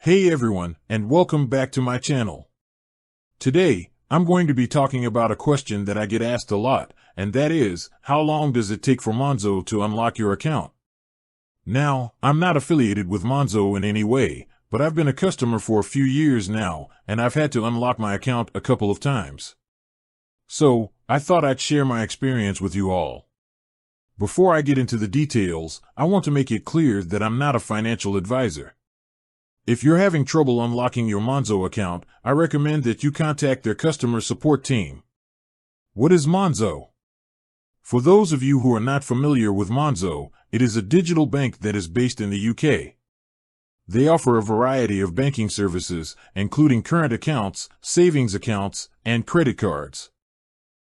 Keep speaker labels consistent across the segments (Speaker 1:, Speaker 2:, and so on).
Speaker 1: Hey everyone, and welcome back to my channel. Today, I'm going to be talking about a question that I get asked a lot, and that is, how long does it take for Monzo to unlock your account? Now, I'm not affiliated with Monzo in any way, but I've been a customer for a few years now, and I've had to unlock my account a couple of times. So, I thought I'd share my experience with you all. Before I get into the details, I want to make it clear that I'm not a financial advisor. If you're having trouble unlocking your Monzo account, I recommend that you contact their customer support team. What is Monzo? For those of you who are not familiar with Monzo, it is a digital bank that is based in the UK. They offer a variety of banking services, including current accounts, savings accounts, and credit cards.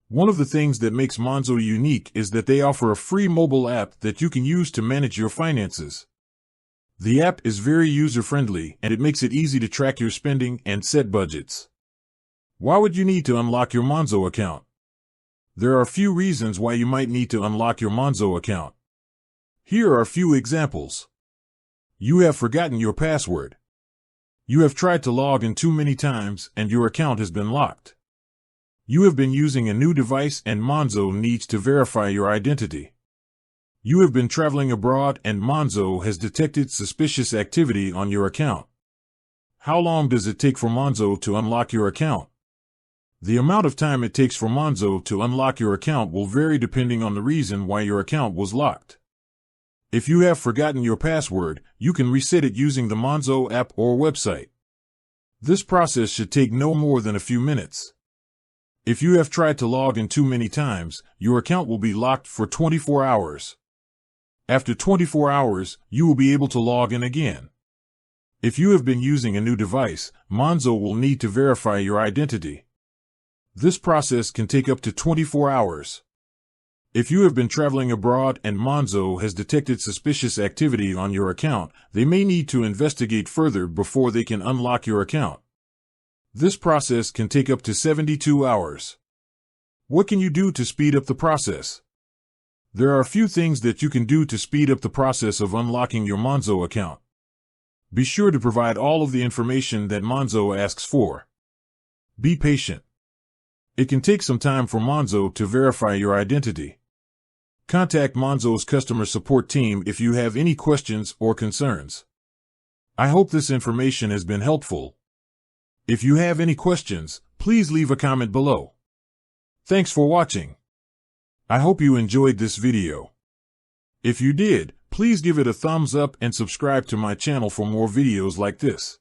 Speaker 1: One of the things that makes Monzo unique is that they offer a free mobile app that you can use to manage your finances. The app is very user-friendly, and it makes it easy to track your spending and set budgets. Why would you need to unlock your Monzo account? There are a few reasons why you might need to unlock your Monzo account. Here are a few examples. You have forgotten your password. You have tried to log in too many times, and your account has been locked. You have been using a new device, and Monzo needs to verify your identity. You have been traveling abroad, and Monzo has detected suspicious activity on your account. How long does it take for Monzo to unlock your account? The amount of time it takes for Monzo to unlock your account will vary depending on the reason why your account was locked. If you have forgotten your password, you can reset it using the Monzo app or website. This process should take no more than a few minutes. If you have tried to log in too many times, your account will be locked for 24 hours. After 24 hours, you will be able to log in again. If you have been using a new device, Monzo will need to verify your identity. This process can take up to 24 hours. If you have been traveling abroad and Monzo has detected suspicious activity on your account, they may need to investigate further before they can unlock your account. This process can take up to 72 hours. What can you do to speed up the process? There are a few things that you can do to speed up the process of unlocking your Monzo account. Be sure to provide all of the information that Monzo asks for. Be patient. It can take some time for Monzo to verify your identity. Contact Monzo's customer support team if you have any questions or concerns. I hope this information has been helpful. If you have any questions, please leave a comment below. Thanks for watching. I hope you enjoyed this video. If you did, please give it a thumbs up and subscribe to my channel for more videos like this.